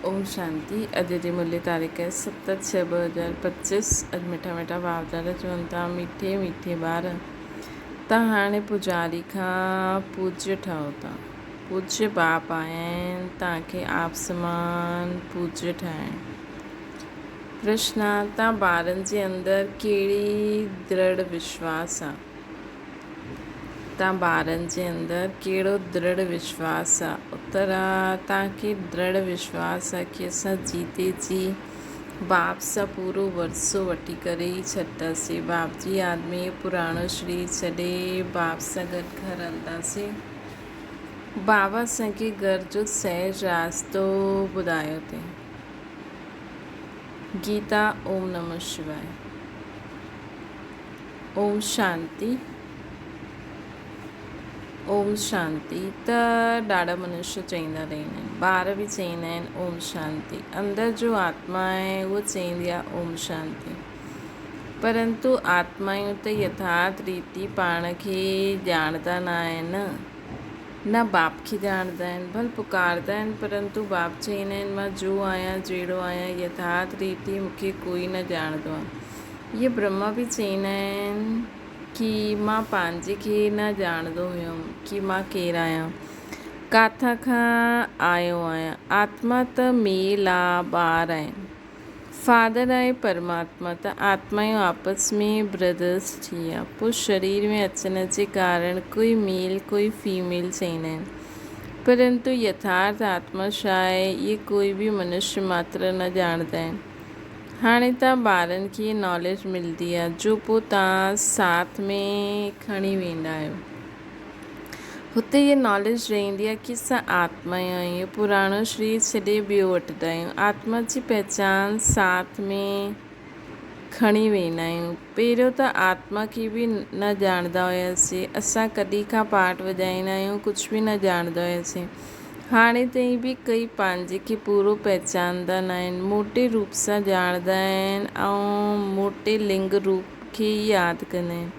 ओम शांति। अॼु जी मुरली तारीख़ है 7/6/2025। अॼु मिठा मिठा भावदार चवनि था मीठे मीठे ॿार तव्हां हाणे पुजारी खां पूज्य ठहो था। पूज्य बाप आया आहिनि तव्हांखे आप समान पूज्य ठाहिण। प्रश्न आहे तव्हां ॿारनि जे अंदरि कहिड़ी दृढ़ विश्वास आहे? तव्हां ॿारनि जे अंदरि कहिड़ो दृढ़ विश्वास आहे? उत्तर आहे तव्हांखे दृढ़ विश्वास आहे कि असां जीते जी बाप सां पूरो वरसो वठी करे ई छॾंदासीं। बाप जी यादि में पुराणो शरीर छॾे बाप सां गॾु घर हलंदासीं। बाबा असांखे घर जो सहज रास्तो ॿुधायो अथई। गीता ओम नमः शिवाय। ओम शांति। ओम शांति। त ॾाढा मनुष्य चईंदा रहंदा आहिनि, ॿार बि चईंदा आहिनि ओम शांति। अंदरि जो आत्मा आहे उहो चईंदी आहे ओम शांति। परंतु आत्मायूं त यथार्थ रीति पाण खे ॼाणंदा न आहिनि, न बाप खे ॼाणंदा आहिनि। भले पुकारंदा आहिनि परंतु बाप चईंदा आहिनि मां जो आहियां जहिड़ो आहियां यथार्थ रीति मूंखे कोई न ॼाणंदो आहे। इहे ब्रह्मा बि चईंदा आहिनि कि मां पंहिंजे खे न ॼाणंदो हुयुमि कि मां केरु आहियां, किथां खां आयो आहियां। आत्मा त मेल आहे, ॿार आहिनि, फादर आहे परमात्मा। त आत्मायूं आपस में ब्रदर्स थी विया। पोइ शरीर में अचण जे कारण कोई मेल कोई फीमेल चईंदा आहिनि, परंतु यथार्थ आत्मा छा आहे इहे कोई बि मनुष्य मात्र न ॼाणंदा आहिनि। हाणे तव्हां ॿारनि खे नॉलेज मिलंदी आहे जो पोइ तव्हां साथ में खणी वेंदा आहियो। हुते इहा नॉलेज रहंदी आहे कि असां आत्मा आहियूं, पुराणो शरीर छॾे ॿियो वठंदा आहियूं। आत्मा जी पहचान साथ में खणी वेंदा आहियूं। पहिरियों त आत्मा खे बि न ॼाणंदा हुआसीं, असां कॾहिं खां पाठ वॼाईंदा आहियूं कुझु बि न ॼाणंदा हुआसीं। हाणे ताईं बि कई पंहिंजे खे पूरो पहचानंदा न आहिनि, मोटे रूप सां ॼाणंदा आहिनि ऐं मोटे लिंग रूप खे यादि कंदा आहिनि।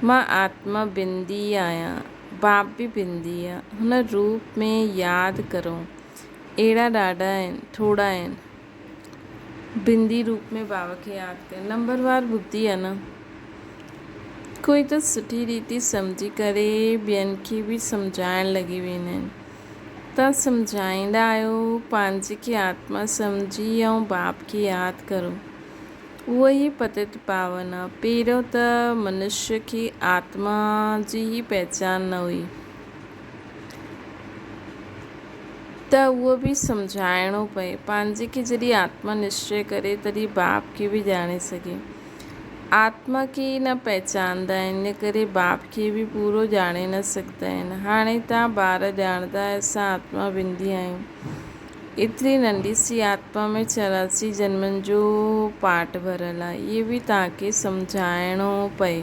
मां आत्मा बिंदी आहियां, बाप बि बिंदी आहे, हुन रूप में यादि करो। अहिड़ा ॾाढा आहिनि, थोरा आहिनि बिंदी रूप में बाबा खे यादि कनि। नंबरवार बुद्धि आहे न, कोई त सुठी रीति सम्झी करे ॿियनि खे बि सम्झाइण लॻी वेंदा आहिनि। तव्हां सम्झाईंदा आहियो पंहिंजे खे आत्मा सम्झी ऐं बाप खे यादि करो। उहो ई पतित पावन आहे। पहिरियों त मनुष्य खे आत्मा जी ई पहचान न हुई, त उहो बि सम्झाइणो पए। पंहिंजे खे जॾहिं आत्मा निश्चय करे तॾहिं बाप खे बि ॼाणे सघे। आत्मा खे न पहचानंदा आहिनि, इन करे बाप खे बि पूरो ॼाणे न सघंदा आहिनि। हाणे तव्हां ॿार ॼाणंदा असां आत्मा बिंदी आहियूं। एतिरी नंढी सी आत्मा में 84 जन्मनि जो पाठ भरियलु आहे। इहे बि तव्हांखे सम्झाइणो पए।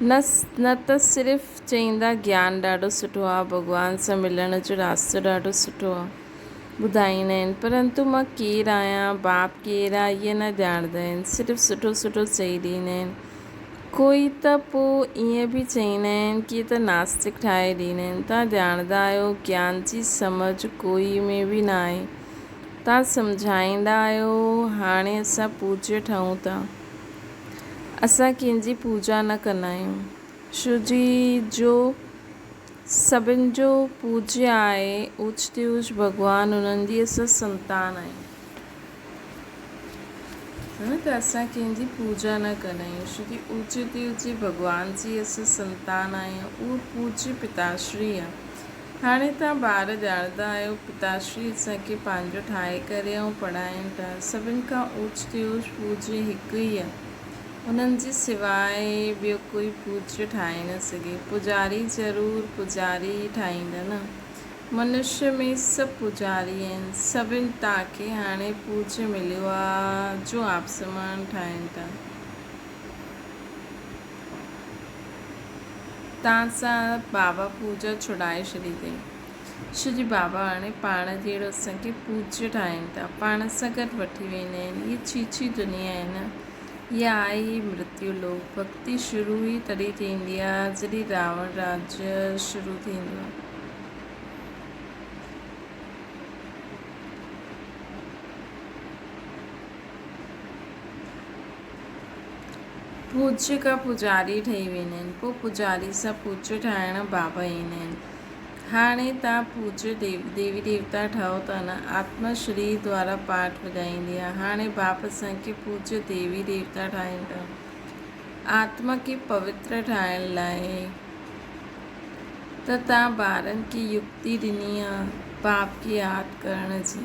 न त सिर्फ़ु चईंदा ज्ञान ॾाढो सुठो आहे, भॻवान सां मिलण जो रास्तो ॾाढो सुठो आहे, ॿुधाईंदा आहिनि, परंतु मां केरु आहियां बाप केरु आहे इहे न ॼाणंदा आहिनि। सिर्फ़ु सुठो सुठो चई ॾींदा आहिनि। कोई त पोइ ईअं बि चईंदा आहिनि कि त नास्तिक ठाहे ॾींदा आहिनि। तव्हां ॼाणंदा आहियो ज्ञान जी समझ कोई में बि न आहे। तव्हां सम्झाईंदा आहियो हाणे असां पूज्य ठहूं था। असां कंहिंजी पूजा न कंदा आहियूं। शिवजी जो सभिनि जो पूज्य आहे, ऊच ते ऊच भॻवानु, उन्हनि जी असां संतान आहियूं। त असां कंहिंजी पूजा न कंदा आहियूं। श्री ऊचे ते ऊचे भॻवान जी असां संतान आहियूं। उहो पूज्य पिताश्री आहे। हाणे तव्हां ॿार ॼाणंदा आहियो पिताश्री असांखे पंहिंजो ठाहे करे ऐं पढ़ाइनि था। सभिनि खां ऊच ते ऊच पूज्य हिकु ई आहे, उन्हनि जे सवाइ ॿियो कोई पूज्य ठाहे न सघे। पुजारी ज़रूरु पुजारी ठाहींदा न, मनुष्य में सभु पुजारी आहिनि। सभिनि तव्हांखे हाणे पूज्य मिलियो आहे जो आप समान ठाहिनि था। तव्हां सां बाबा पूजा छुड़ाए छॾी अथई। श्री बाबा हाणे पाण जहिड़ो असांखे पूज्य ठाहिनि था, पाण सां गॾु वठी वेंदा आहिनि। हीअ छीछी दुनिया आहे न, इहा आहे ई मृत्यु लोक। भक्ति शुरू ई तॾहिं थींदी आहे जॾहिं रावण राज्य शुरू थींदो आहे। पूज्य का पुजारी ठही वेंदा आहिनि। पोइ पुजारी सां पूज्य ठाहिण बाबा ईंदा आहिनि। हाणे तव्हां पूज्य देवी देवता ठहो था न, आत्मा शरीर द्वारा पाठ वॼाईंदी आहे। हाणे बाप असांखे पूज्य देवी देवता ठाहिनि था। आत्मा खे पवित्र ठाहिण लाइ त तव्हां ॿारनि खे युक्ति ॾिनी आहे बाप खे यादि करण जी।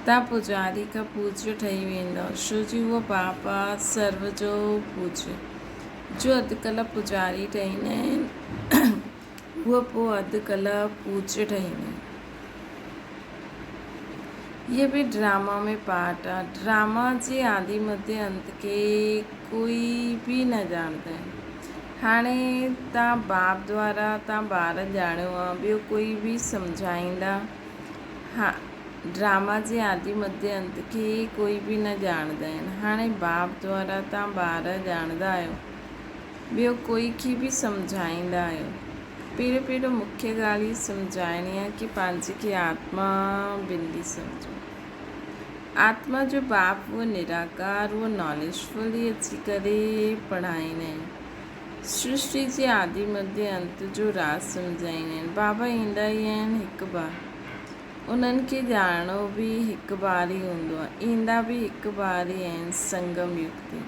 तव्हां पुजारी खां पूज्य ठही वेंदव, छो जी उहो बाप आहे सर्व जो पूज्य। जो अॼुकल्ह पुजारी ठहींदा आहिनि उहो पोइ अॼुकल्ह पूज्य ठहींदा आहिनि। इहे बि ड्रामा में पार्ट आहे। ड्रामा जे आदि मध्य अंत खे कोई बि न ॼाणंदा आहिनि। हाणे तव्हां बाप द्वारा तव्हां ॿार ॼाणियो आहे, ॿियो कोई बि सम्झाईंदा। हा, ड्रामा जे आदि मध्य अंत खे कोई बि न ॼाणंदा आहिनि। हाणे बाप द्वारा तव्हां ॿार ॼाणंदा आहियो, ॿियो कोई खे बि सम्झाईंदा आहियो। पहिरियों मुख्य ॻाल्हि ई सम्झाइणी आहे कि पंहिंजे खे आत्मा बिल्ली सम्झो। आत्मा जो बाप उहो निराकार, उहो नॉलेजफुल ई अची करे पढ़ाईंदा आहिनि। सृष्टि जे आदि मध्य अंत जो राज़ सम्झाईंदा आहिनि। बाबा ईंदा ई आहिनि हिकु बार, उन्हनि खे ॼाणणो बि हिकु बार ई हूंदो आहे, ईंदा बि हिकु बार ई आहिनि संगम युग ते।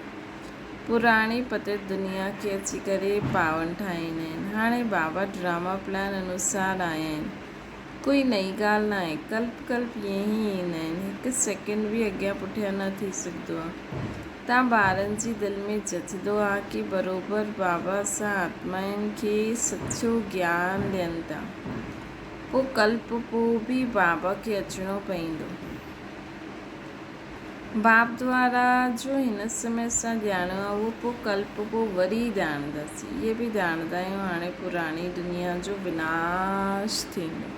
पुराणी पतित दुनिया खे अची करे पावन ठाहींदा आहिनि। हाणे बाबा ड्रामा प्लान अनुसार आया आहिनि, कोई नई ॻाल्हि न आहे। कल्प ईअं ई ईंदा आहिनि, हिकु सेकेंड बि अॻियां पुठियां न थी सघंदो आहे। तव्हां ॿारनि जी दिलि में जचंदो आहे कि बराबरि बाबा सां आत्माउनि खे सचो ज्ञान ॾियनि था। पोइ कल्प पोइ बि बाबा खे अचिणो पवंदो। बाप द्वारा जो हिन समय सां ॼाणियो आहे उहो पोइ कल्प पोइ वरी ॼाणंदासीं। इहे बि ॼाणंदा आहियूं हाणे पुराणी दुनिया जो विनाश थींदो।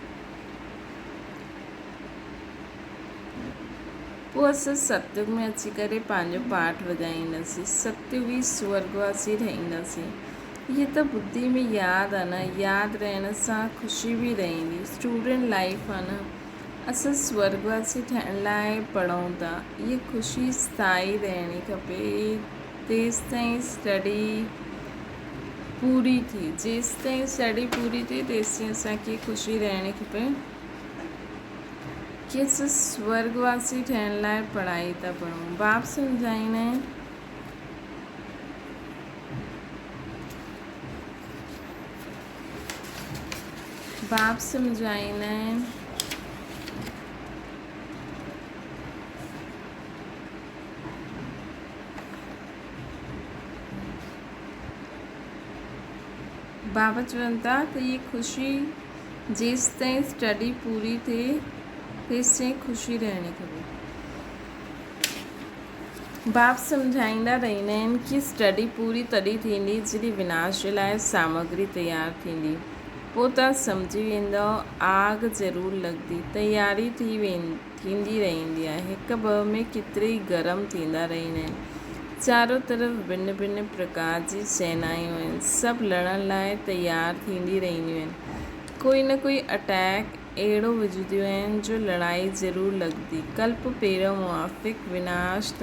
पोइ असां सतयुग में अची करे पंहिंजो पाठ वॼाईंदासीं। सतयुग ई स्वर्गवासी ठहींदासीं। इहे त बुद्धि में यादि आहे न, यादि रहण सां ख़ुशी बि रहंदी। स्टूडेंट लाइफ आहे न, असां स्वर्गवासी ठहिण लाइ पढ़ूं था। इहा ख़ुशी स्थाई रहणी खपे। तेसि ताईं स्टडी पूरी थी, जेसि ताईं स्टडी पूरी थिए तेसि ताईं असांखे ख़ुशी रहणी खपे कि असां स्वर्गवासी ठहिण लाइ पढ़ाई था पढ़ूं। बाप सम्झाईंदा आहिनि बाबा चवनि था त इहा ख़ुशी जेसि ताईं स्टडी पूरी थिए तेसि ताईं ख़ुशी रहणी खपे। बाप सम्झाईंदा रहंदा आहिनि कि स्टडी पूरी तॾहिं थींदी जॾहिं विनाश जे लाइ सामग्री तयारु थींदी। पोइ तव्हां सम्झी वेंदव आग ज़रूरु लॻंदी। तयारी थींदी रहंदी आहे। हिकु ॿ में केतिरे ई गरम थींदा रहंदा आहिनि। चारों तरफ़ भिन्न भिन्न प्रकार जी सेनायूं आहिनि, सभु लड़ण लाइ तयारु थींदी रहंदियूं आहिनि। कोई न कोई अटैक अहिड़ो विझंदियूं आहिनि जो लड़ाई ज़रूरु लॻंदी। कल्प पहिरियों मुआफ़िक़ विनाश त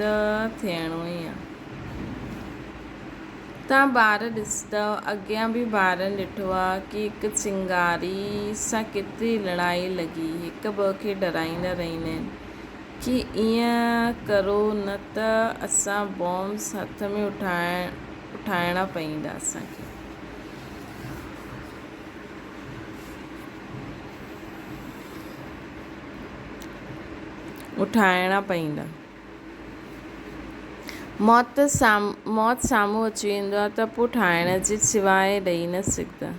थियणो ई आहे। तव्हां ॿार ॾिसंदव, अॻियां बि ॿारनि ॾिठो आहे कि हिकु चिंगारी सां केतिरी लड़ाई लॻी। हिकु ॿ खे डराईंदा रहंदा आहिनि कि ईअं करो न त असां बॉम्ब्स हथ में उठाइणा पवंदा असांखे। मौत साम्हूं अची वेंदो आहे त पोइ ठाहिण जे सवाइ ॾेई न सघंदा।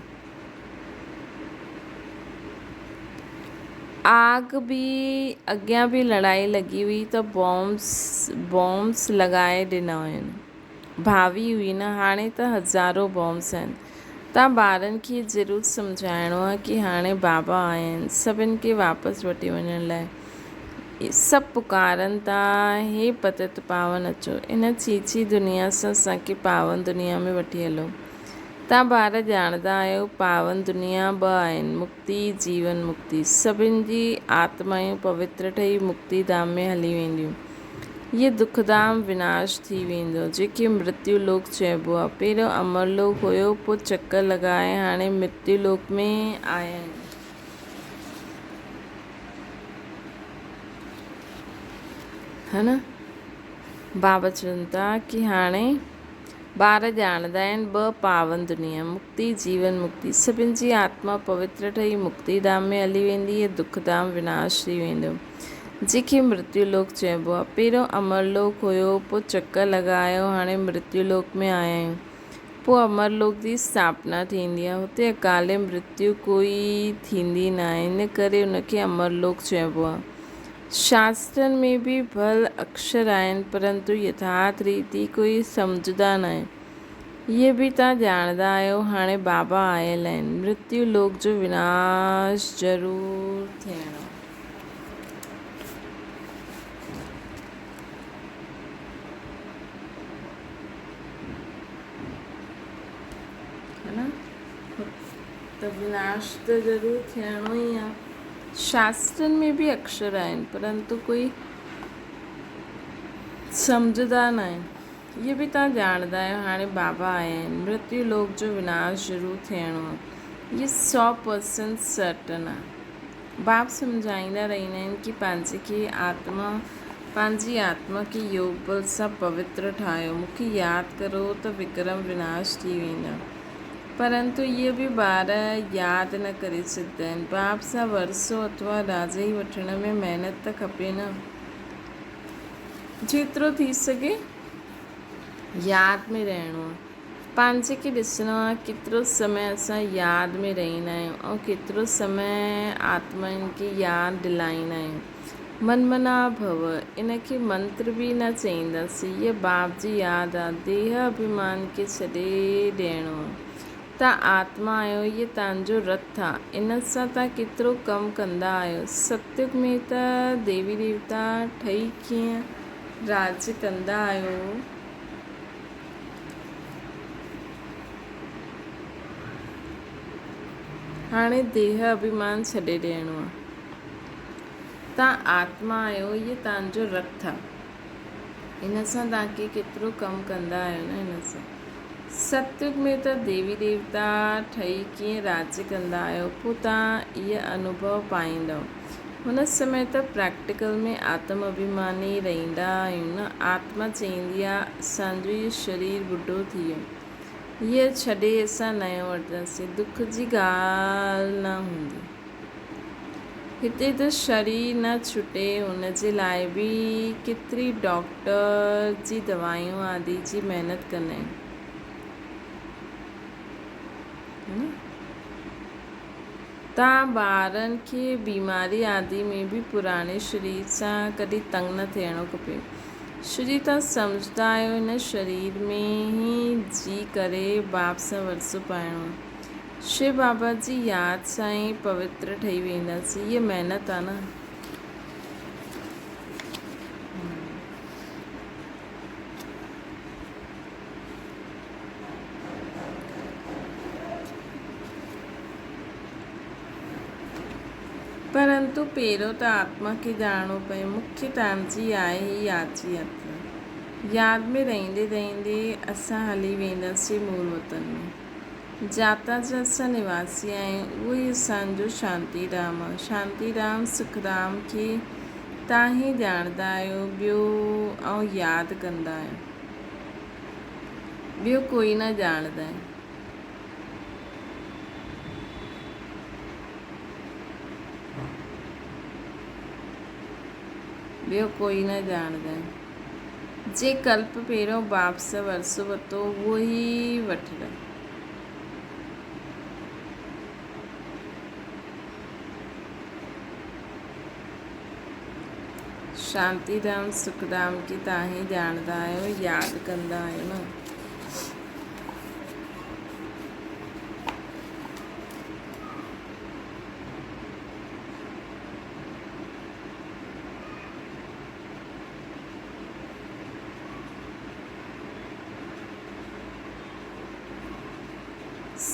आग बि अॻियां बि लड़ाई लॻी हुई त बॉम्ब्स लॻाए ॾिना हुयनि। भावी हुई न, हाणे त हज़ारों बॉम्ब्स आहिनि। तव्हां ॿारनि खे ज़रूरु सम्झाइणो आहे कि हाणे बाबा आया आहिनि सभिनि खे वापसि वठी वञण लाइ। सभु पुकारनि था, हे पतित पावन अचो, इन चीची दुनिया सां असांखे पावन दुनिया में वठी हलो। तव्हां ॿार ॼाणंदा आहियो पावन दुनिया 2 आहिनि, मुक्ति जीवन मुक्ति। सभिनि जी आत्मायूं पवित्र ठही मुक्ति धाम में हली वेंदियूं। ये दुखधाम विनाश थी वेंदो जेके मृत्यु लोक चइबो आहे। पहिरियों अमरलोक हुयो, पोइ चक्कर लॻाए हाणे मृत्यु लोक में आया आहिनि। है न, बाबा चवनि था कि हाणे ॿार ॼाणंदा आहिनि ॿ पावन दुनिया, मुक्ति जीवन मुक्ति। सभिनि जी आत्मा पवित्र ठही मुक्ति धाम में हली वेंदी, ये दुखधाम विनाश थी वेंदो जेके मृत्यु लोक चइबो आहे। पहिरियों अमरलोक हुयो, पोइ चक्कर लॻायो, हाणे मृत्यु लोक में आया आहियूं। पोइ अमरलोक जी स्थापना थींदी आहे, हुते अकाले मृत्यु कोई थींदी न आहे, इन करे उनखे अमरलोक चइबो आहे। शास्त्रनि में बि भल अक्षर आहिनि, परंतु यथार्थ रीति कोई सम्झंदा न आहिनि। इहे बि तव्हां ॼाणंदा आहियो, हाणे बाबा आयल आहिनि, मृत्यु लोक जो विनाश ज़रूरु थियणो। है न, त विनाश त ज़रूरु थियणो ई आहे। शास्त्रनि में बि अक्षर आहिनि, परंतु कोई सम्झंदा न आहिनि। इहे बि तव्हां ॼाणंदा आहियो, हाणे बाबा आया आहिनि, मृत्यु लोक जो विनाश ज़रूरु थियणो आहे। इहे 100% सर्टन आहे। बाप सम्झाईंदा रहंदा आहिनि कि पंहिंजी आत्मा खे योग बल सां पवित्र ठाहियो, मूंखे यादि करो त विक्रम विनाश थी वेंदा। परंतु इहे बि ॿार यादि न करे सघंदा आहिनि। बाप सां वरसो अथवा राज़ई वठण में महिनत त खपे न। जेतिरो थी सघे यादि में रहणो आहे। पंहिंजे खे ॾिसणो आहे केतिरो समय असां यादि में रहंदा आहियूं ऐं केतिरो समय आत्माउनि खे यादि दिलाईंदा आहियूं। मनमना भव, इनखे मंत्र बि न चईंदासीं, इहा बाप जी यादि आहे। देह अभिमान खे छॾे ॾियणो आहे। तव्हां आत्मा आहियो, इहे तव्हांजो रथ आहे, इन सां तव्हां केतिरो कमु कंदा आहियो। सत्युग में त देवी देवता ठही कीअं राज कंदा आहियो। हाणे देह अभिमान छॾे ॾियणो आहे। तव्हां आत्मा आहियो, इहे तव्हांजो रथ आहे, इन सां तव्हांखे केतिरो कमु कंदा आहियो न। इन सां सत्युग में त देवी देवता ठही कीअं राज्य कंदा आहियो, पोइ तव्हां इहे अनुभव पाईंदव। हुन समय त प्रैक्टिकल में आत्म अभिमानी रहंदा आहियूं न। आत्मा चवंदी आहे असांजो इहो शरीर ॿुढो थी वियो, हीअ छॾे असां नयो वठंदासीं, दुख जी ॻाल्हि न हूंदी। हिते त शरीर न छुटे, हुन जे लाइ बि केतिरी डॉक्टर जी दवाइयूं आदि जी महिनत कंदा आहिनि। तव्हां ॿारनि खे बीमारी आदि में बि पुराणे शरीर सां कॾहिं तंग न थियणो खपे। छोजी तव्हां सम्झंदा आहियो हिन शरीर में ई जी करे बाप सां वरसो पाइणो आहे। शिव बाबा जी यादि सां ई पवित्र ठही वेंदासीं, इहा महिनत आहे न। परंतु पहिरियों त आत्मा खे ॼाणणो पए। मुख्य तव्हांजी आहे ही यादि जी यात्रा। यादि में रहंदे रहंदे असां हली वेंदासीं मूल वतन में। जाता जा असां निवासी आहियूं, उहो ई असांजो शांतीधाम आहे। शांतीधाम सुखधाम खे तव्हां ई ॼाणंदा आहियो, ॿियो ऐं यादि कंदा आहियो, ॿियो कोई न ॼाणंदा आहिनि। ॿियो कोई न ॼाणंदा आहिनि। जे कल्प पहिरियों बाप सां वरसो वरितो, उहो ई वठंदा। शांतीधाम सुखधाम खे तव्हां ई ॼाणंदा आहियो, यादि कंदा आहियो न।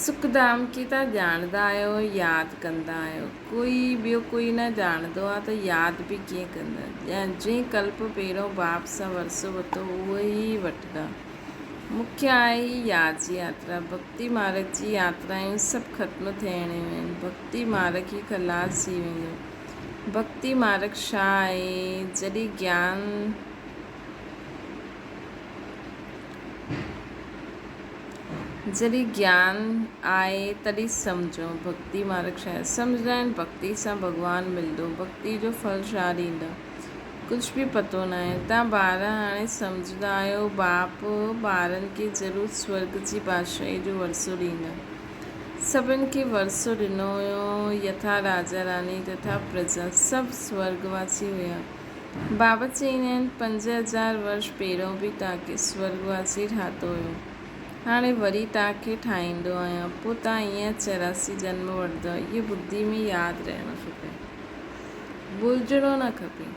सुखधाम की त ॼाणंदा आहियो, यादि कंदा आहियो। कोई ॿियो कोई न ॼाणंदो आहे त यादि बि कीअं कंदा। जंहिं कल्प पहिरियों बाप सां वरसो वरितो उहो ई वठंदा। मुख्य आहे ही यादि जी यात्रा। भक्ति मार्ग जी यात्रायूं सभु ख़त्म थियणियूं आहिनि। भक्ति मार्ग ई ख़लास थी वेंदो। भक्ति मार्ग छा आहे? जॾहिं ज्ञान आहे तॾहिं सम्झो भक्ति मार्ग छा आहे। सम्झंदा आहिनि भक्ति सां भॻवानु मिलंदो। भक्ति जो फल छा ॾींदा, कुझु बि पतो न आहे। तव्हां ॿार हाणे सम्झंदा आहियो बाप ॿारनि खे ज़रूरु स्वर्ग जी बादशाही जो वरसो ॾींदा। सभिनि खे वरसो ॾिनो हुयो। यथा राजा रानी तथा प्रजा सभु स्वर्गवासी हुया। बाबा चईंदा आहिनि 5000 वर्ष पहिरियों बि तव्हांखे स्वर्गवासी ठातो हुयो। हाणे वरी तव्हांखे ठाहींदो आहियां। पोइ तव्हां ईअं 84 जन्म वठंदव। इहो बुद्धि में यादि रहणु खपे, भुलिजणो न खपे।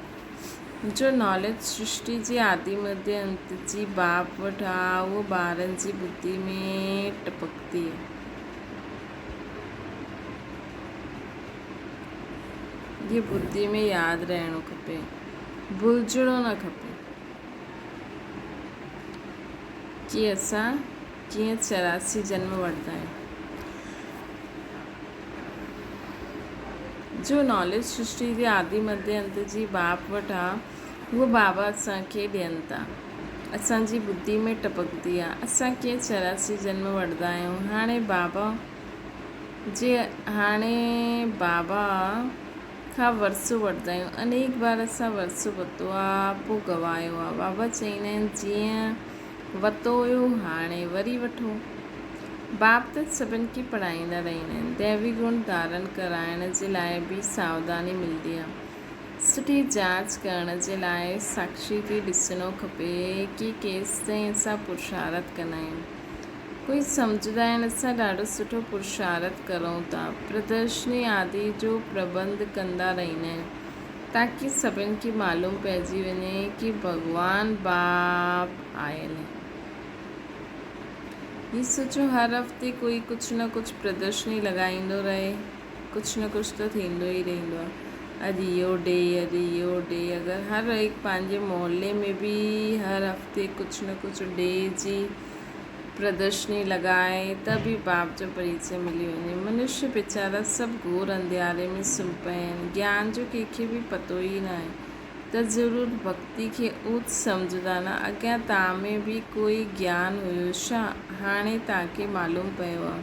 जो नॉलेज सृष्टि जी आदि मध्य अंत जी बाप वटि आहे उहो ॿारनि जी बुद्धि में टपकंदी आहे। ये बुद्धि में यादि रहणो खपे, भुलिजणो न खपे कि असां कीअं 84 जन्म वठंदा आहियूं। जो नॉलेज सृष्टि जे आदि मध्य अंत जी बाप वटि आहे उहो बाबा असांखे ॾियनि था। असांजी बुद्धि में टपकंदी आहे। असां कीअं 84 जन्म वठंदा आहियूं। हाणे बाबा खां वरसो वठंदा आहियूं। अनेक बार असां वरसो वरितो आहे, पोइ गवायो आहे। बाबा चईंदा आहिनि जीअं वरितो हुयो हाणे वरी वठो। बाप त सभिनि खे पढ़ाईंदा रहंदा आहिनि। दैवी गुण धारण कराइण जे लाइ बि सावधानी मिलंदी आहे। सुठी जांच करण जे लाइ साक्षी खे ॾिसणो खपे कि केसि ताईं असां पुरुषार्थ कंदा आहियूं। कोई सम्झंदा आहिनि असां ॾाढो सुठो पुरुषार्थ करूं था। प्रदर्शनी आदि जो प्रबंध कंदा रहंदा आहिनि ताकी सभिनि खे मालूम पइजी वञे कि भॻवानु बाप आयल आहे। ही सोचो हर हफ़्ते कोई कुझु न कुझु प्रदर्शनी लॻाईंदो रहे, कुझु न कुझु त थींदो ई रहंदो आहे। अॼु इहो डे, अॼु इहो डे। अगरि हर हिकु पंहिंजे मोहल्ले में बि हर हफ़्ते कुझु न कुझु डे जी प्रदर्शनी लॻाए त बि बाप जो परिचय मिली वञे। मनुष्य वीचारा सभु घोर अंधियारे में सुम्ही पिया आहिनि। ज्ञान जो कंहिंखे बि पतो ई न आहे त ज़रूरु भक्ति खे ऊच सम्झंदा न। अॻियां तव्हां में बि कोई ज्ञान हुयो छा? हाणे तव्हांखे मालूम पियो आहे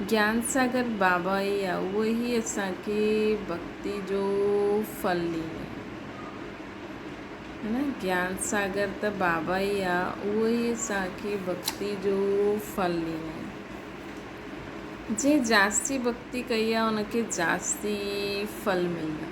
ज्ञान सागर बाबा ई आहे। उहो ई असांखे भक्ति जो फल ॾींदा है न। ज्ञान सागर त बाबा ई आहे, उहो ई असांखे भक्ति जो फल ॾींदा आहिनि। जंहिं जास्ती भक्ति कई आहे उनखे जास्ती फल मिलंदा।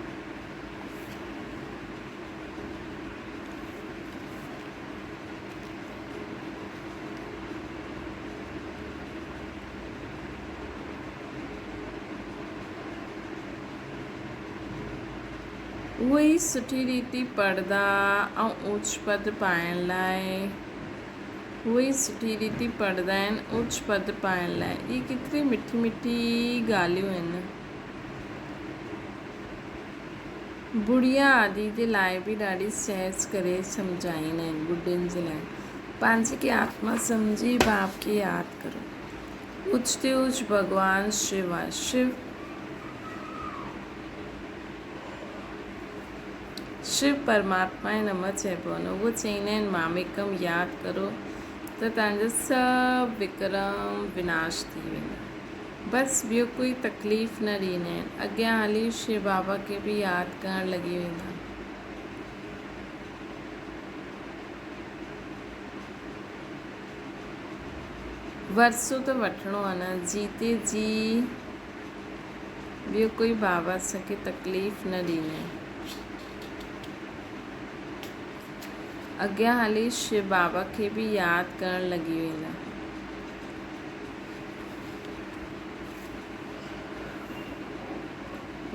उहे ई सुठी रीति पढ़ंदा ऐं ऊच पद पाइण लाइ ऊच पद पाइण लाइ। इहे केतिरी मिठी मिठी ॻाल्हियूं आहिनि। बुढ़िया आदि जे लाइ बि ॾाढी सहज करे सम्झाईंदा आहिनि। ॿुढनि जे लाइ पंहिंजे खे आत्मा सम्झी बाप खे यादि करो। ऊच ते ऊच भॻवानु शिव आहे। शिव परमात्मा जे नम चइबो आहे। उहो चईंदा आहिनि मामेकम यादि करो त तव्हांजा सभु विक्रम विनाश थी वेंदा। बसि ॿियो कोई तकलीफ़ न ॾींदा आहिनि। अॻियां हली शिव बाबा खे बि यादि करणु लॻी वेंदा। वरसो त वठिणो आहे न, जीते जी ॿियो कोई बाबा असांखे तकलीफ़ न ॾींदा आहिनि। अॻियां हली शिव बाबा खे बि यादि करणु लॻी वेंदा।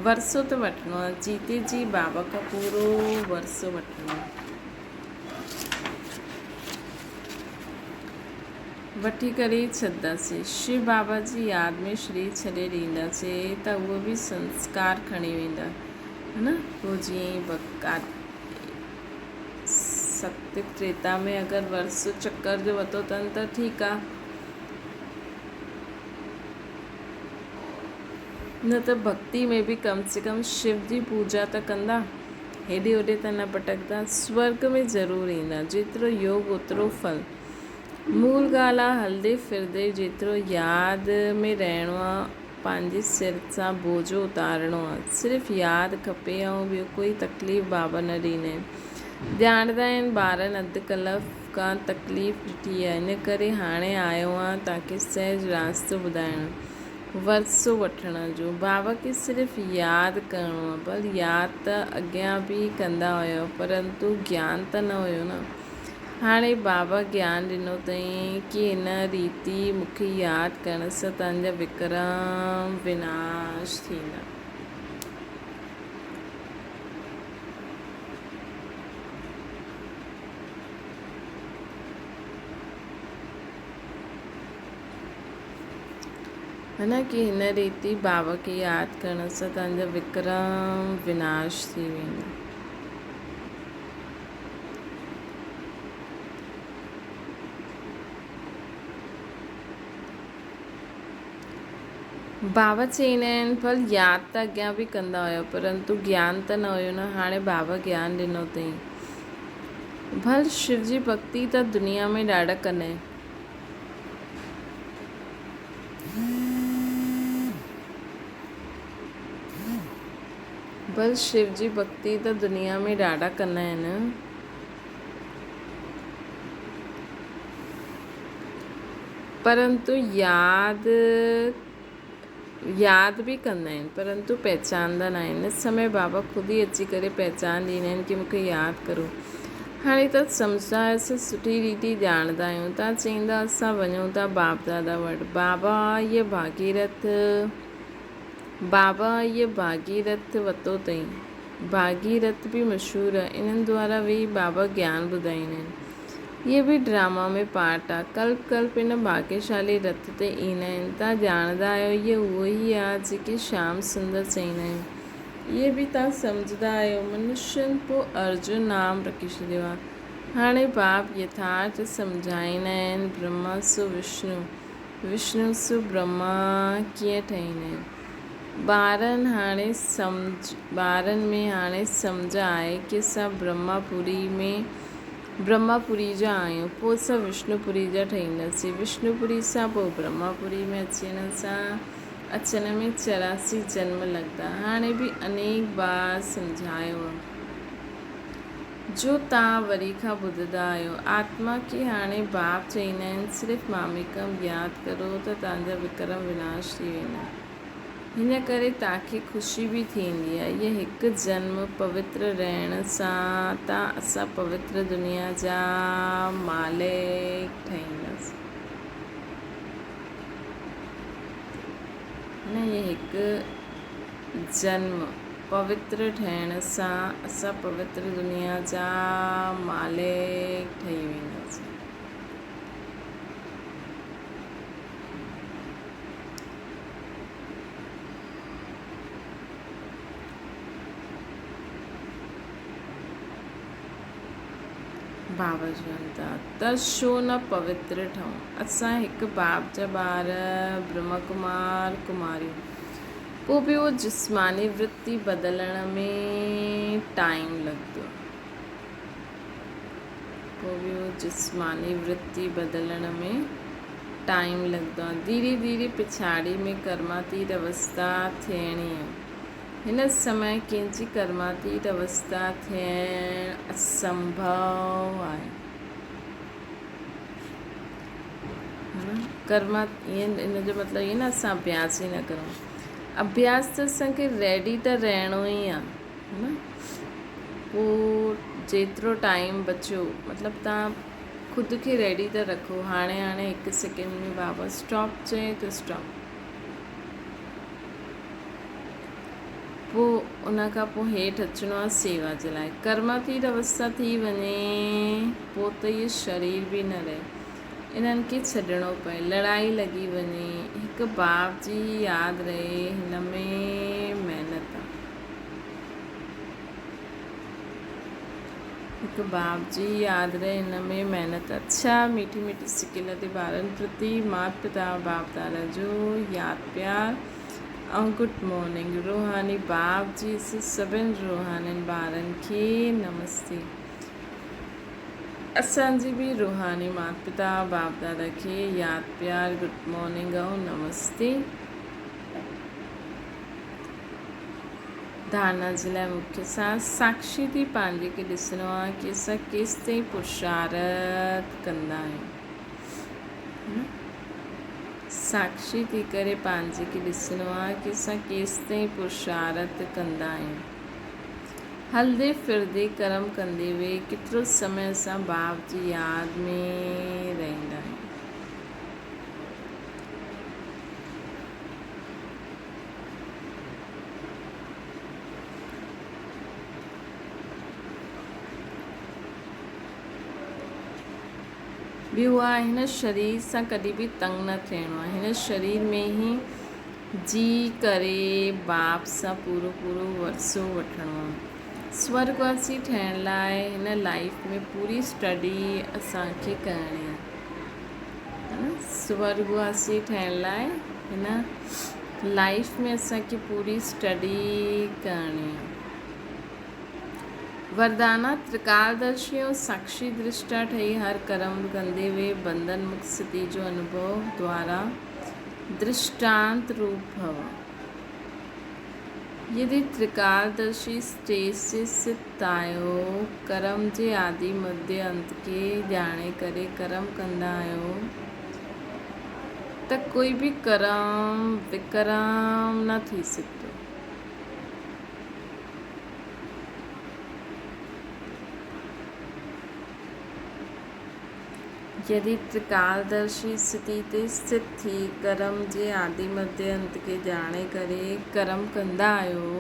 वरसो त वठिणो आहे, जीते जी बाबा खां पूरो वरसो वठिणो आहे। वठी करे ई छॾंदासीं। शिव बाबा जी यादि में शरीर छॾे ॾींदासीं त उहे बि संस्कार खणी वेंदा, है न। पोइ जीअं ई सत्य त्रेता में अगरि वर्ष चक्कर जो वरितो अथनि त ठीकु आहे, न त भक्ति में बि कम से कम शिव जी पूजा त कंदा, हेॾे होॾे त न भटकदा, स्वर्ग में ज़रूरु ईंदा। जेतिरो योग ओतिरो फल। मूल ॻाल्हि आहे हलंदे फिरंदे जेतिरो यादि में रहणो आहे, पंहिंजे सिर सां बोझो उतारणो आहे। सिर्फ़ु यादि खपे ऐं ॿियो कोई तकलीफ़ बाबा न ॾींदा आहिनि। ॼाणंदा आहिनि ॿारनि अधु कलाक खां तकलीफ़ ॾिठी आहे, इन करे हाणे आयो आहे तव्हांखे सहज रास्तो ॿुधाइणु, वरसो वठण जो। बाबा खे सिर्फ़ु यादि करिणो आहे, भले यादि त अॻियां बि कंदा हुयो, परंतु ज्ञान त न हुयो न। हाणे बाबा ज्ञान ॾिनो अथई कि हिन रीति मूंखे यादि करण सां तव्हांजा विक्रम विनाश थींदा। है न, कि हिन रीति बाबा खे यादि करण सां तव्हांजा विक्रम विनाश थी वेंदा। बाबा चईंदा आहिनि भल यादि त अॻियां बि कंदा हुयो, परंतु ज्ञान त न हुयो न। हाणे बाबा ज्ञान ॾिनो अथई। भल शिव जी भक्ति त दुनिया में ॾाढा कंदा आहिनि, भल शिव जी भक्ति त दुनिया में ॾाढा कंदा आहिनि, परंतु यादि बि कंदा आहिनि, परंतु पहचानंदा न आहिनि। इस समय बाबा ख़ुदि ई अची करे पहचान ॾींदा आहिनि कि मूंखे यादि करो। हाणे त सम्झंदा आहियोसीं, सुठी रीति ॼाणंदा आहियूं। तव्हां चईंदा असां वञूं था बाप दादा वटि। बाबा ये भागीरथ वरितो अथई। भागीरथ बि मशहूरु आहे। इन्हनि द्वारा वेही बाबा ज्ञान ॿुधाईंदा आहिनि। ये बि ड्रामा में पार्ट आहे। कल्प कल्प इन भाग्यशाली रथ ते ईंदा आहिनि। तव्हां ॼाणंदा आहियो इहे उहो ई आहे जेके श्याम सुंदर चईंदा आहियूं। इहे बि तव्हां सम्झंदा आहियो। मनुष्यनि पोइ अर्जुन नाम रखी छॾियो आहे। हाणे बाप यथार्थ सम्झाईंदा आहिनि। ब्रह्मा सु विष्णु, विष्णु सु ब्रह्मा कीअं ठहींदा आहिनि। ॿारनि में हाणे सम्झ आहे कि असां ब्रह्मापुरी जा आहियूं, पोइ असां विष्णुपुरी जा ठहींदासीं। विष्णुपुरी सां पोइ ब्रह्मापुरी में अचण में 84 जन्म लॻंदा। हाणे बि अनेक बार सम्झायो जो तव्हां वरी खां ॿुधंदा आहियो। आत्मा खे हाणे बाप चईंदा आहिनि सिर्फ़ु मामिकम यादि करो त तव्हांजा विक्रम विनाश थी वेंदा। हिन करे तव्हांखे ख़ुशी बि थींदी आहे। इहे हिकु जन्म पवित्र रहण सां असां पवित्र दुनिया जा मालिक ठहींदासीं। इहे हिकु जन्म पवित्र ठहिण सां असां पवित्र दुनिया जा मालिक ठही वेंदासीं। बाबा चवनि था त छो न पवित्र ठहूं। असां हिकु बाप जा ॿार, ब्रह्म कुमार कुमारियूं। पोइ बि उहो जिस्मानी वृत्ति बदिलण में टाइम लॻंदो। धीरे धीरे पिछाड़ी में कर्मातीत अवस्था थियणी आहे। हिन समय कंहिंजी कर्मातीत अवस्था थियणु असंभव आहे। इन जो मतिलबु इहो न असां अभ्यास ई न करूं। अभ्यास त असांखे रेडी त रहणो ई आहे न। पोइ जेतिरो टाइम बचियो, मतिलबु तव्हां ख़ुदि खे रेडी त रखो। हाणे हिकु सेकेंड में बाबा स्टॉप चए त स्टॉप। पोइ उन खां पोइ हेठि अचिणो आहे सेवा जे लाइ। कर्मातीत अवस्था थी वञे पोइ त इहो शरीर बि न रहे। इन्हनि खे छॾिणो पए, लड़ाई लॻी वञे, हिकु बाप जी यादि रहे, हिन में महिनत आहे। हिकु बाप जी यादि रहे, हिन में महिनत। अच्छा, मीठी मीठी सिकिल ते ॿारनि प्रति माता पिता बाप दादा जो यादि प्यार ऐं गुड मॉर्निंग। रूहानी बाप जी सभिनि रूहानी ॿारनि खे नमस्ते। असांजी बि रूहानी माता पिता बाप दादा खे यादि प्यार, गुड मॉर्निंग ऐं नमस्ते। धारणा जे लाइ मुख्य साक्षी थी पंहिंजे खे ॾिसणो आहे कि असां केसि ताईं पुरुषार्थ कंदा आहियूं। साक्षी थी करे पंहिंजे खे ॾिसणो आहे कि असां केसि ताईं पुरुषार्थ कंदा आहियूं। हलंदे फिरंदे कर्म कंदे हुए केतिरो समय असां बाप जी यादि में रहंदा आहियूं। ॿियो आहे, हिन शरीर सां कॾहिं बि तंग न थियणो आहे। हिन शरीर में ई जी करे बाप सां पूरो पूरो वरसो वठिणो आहे। स्वर्गवासी ठहिण लाइ हिन लाइफ में पूरी स्टडी असांखे करणी आहे। स्वर्गवासी ठहिण लाइ हिन लाइफ में असांखे पूरी स्टडी करणी आहे। वरदाना त्रिकालदर्शी ऐं साक्षी दृष्टा ठही हर कर्म कंदे हुए बंधन मुक्त स्थिति जो अनुभव द्वारा दृष्टांत रूप भव। यदि त्रिकालदर्शी स्टेज से स्थित आहियो, कर्म जे आदि मध्य अंत खे ॼाणे करे कर्म कंदा आहियो, त कोई बि कर्म विकर्म न थी सघंदो। यदि त्रिकालदर्शी स्थिति ते स्थित थी कर्म जे आदि मध्य अंत खे ॼाणे करे कर्म कंदा आहियो,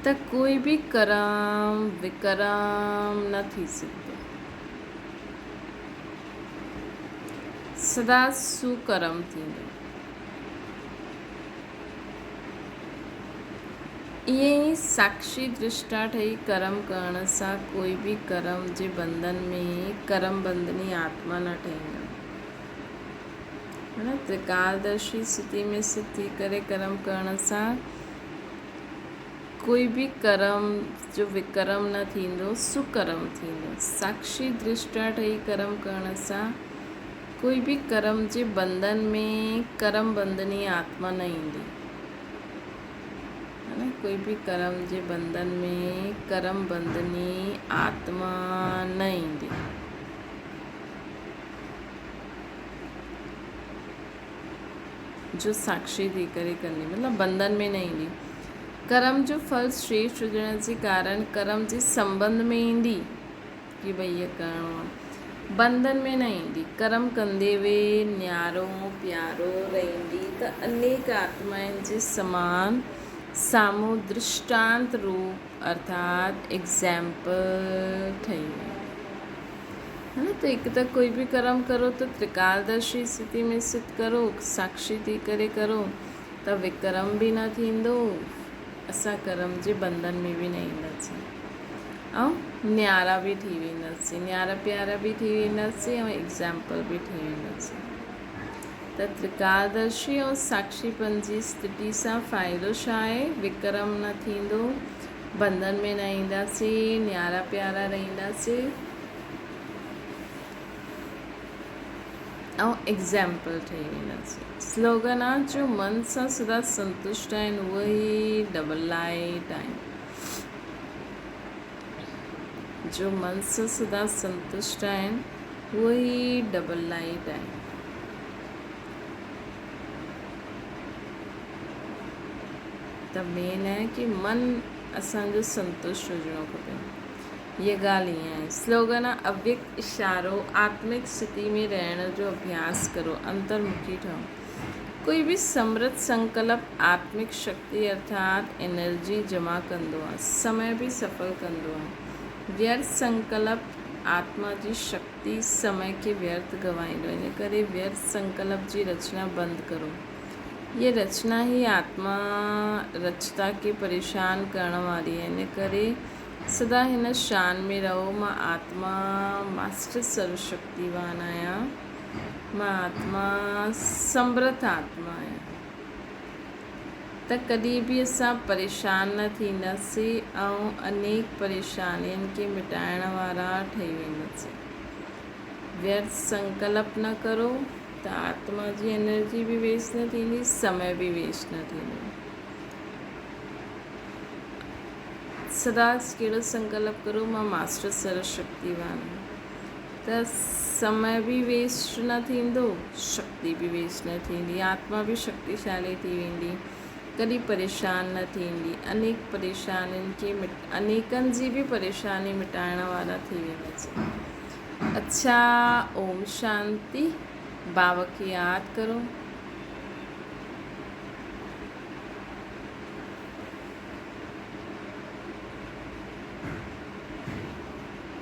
त कोई बि कर्म विकर्म न थी सघंदो। सदा सुकर्म थींदो। ईअं ई साक्षी दृष्टा ठही कर्म करण सां कोई बि कर्म जे बंधन में कर्म बंधनी आत्मा न ठहींदो। त्रिकालदर्शी स्थिति में स्थित थी करे कर्म करण सां कोई बि कर्म जो विकर्म न थींदो, सुकर्म थींदो। साक्षी दृष्टा ठही कर्म करण सां कोई बि कर्म जे बंधन में कर्म बंधनी आत्मा न ईंदी। कोई भी कर्म जे बंधन में कर्म बंधनी आत्मा न ईंदी। जो साक्षी थी करे करनी, मतलब बंधन में न ईंदी। कर्म जो फल श्रेष्ठ हुजण जे कारण कर्म जे संबंध में ईंदी कि भई इहो करिणो आहे, बंधन में न ईंदी। कर्म कंदे वे न्यारो प्यारो रहंदी त अनेक आत्माउनि जे समान साम्हूं दृष्टांत रूप अर्थात एग्जाम्पल ठही है ना। तो हिकु त कोई बि कर्म करो त त्रिकालदर्शी स्थिति में स्थित करो, साक्षी थी करे करो त विकर्म बि न थींदो, असां कर्म जे बंधन में बि न ईंदासीं ऐं न्यारा बि थी वेंदासीं, न्यारा प्यारा बि थी वेंदासीं ऐं एग्जाम्पल बि थी वेंदासीं। त त्रिकालदर्शी ऐं साक्षीपन जी स्थिति सां फ़ाइदो छा आहे? विकर्म न थींदो, बंधन में न ईंदासीं, न्यारा प्यारा रहंदासीं ऐं एग्जाम्पल ठही वेंदासीं। स्लोगन आहे, जो मन सां सदा संतुष्ट आहिनि उहे ई डबल लाइट आहिनि। जो मन सां सदा संतुष्ट आहिनि उहे ई डबल लाइट आहिनि। त मेन आहे कि मन असांजो संतुष्ट हुजणो खपे, ये ॻाल्हि ईअं आहे। स्लोगन आहे, अव्यक्त इशारो आत्मिक स्थिति में रहण जो अभ्यास करो, अंतर्मुखी ठहो। कोई भी समृद्ध संकल्प आत्मिक शक्ति अर्थात एनर्जी जमा कंदो आहे, समय भी सफल कंदो आहे। व्यर्थ संकल्प आत्मा जी शक्ति समय के व्यर्थ गवाईंदो, इन करे व्यर्थ संकल्प जी रचना बंद करो। ये रचना ही आत्मा रचता के परेशान करण वारी है, इन करे सदा हिन शान में रहो। मां आत्मा मास्टर सर्वशक्तिवान आहियां, मां आत्मा समर्थ आत्मा आहियां। त कॾहिं बि असां परेशान न थींदासीं ऐं अनेक परेशानियुनि खे मिटाइण वारा ठही वेंदासीं। व्यर्थ संकल्प न करो त आत्मा जी एनर्जी बि वेस्ट न थींदी, समय बि वेस्ट न थींदो। सदा कहिड़ो संकल्प करो, मां मास्टर सर्वशक्तिवान आहियां, त समय बि वेस्ट न थींदो, शक्ति बि वेस्ट न थींदी, आत्मा बि शक्तिशाली थी वेंदी, कॾहिं परेशान न थींदी। अनेक परेशानियुनि खे अनेकनि जी बि परेशानी मिटाइण वारा थी वेंदासीं। अच्छा, ओम शांति। बाबा खे यादि करो।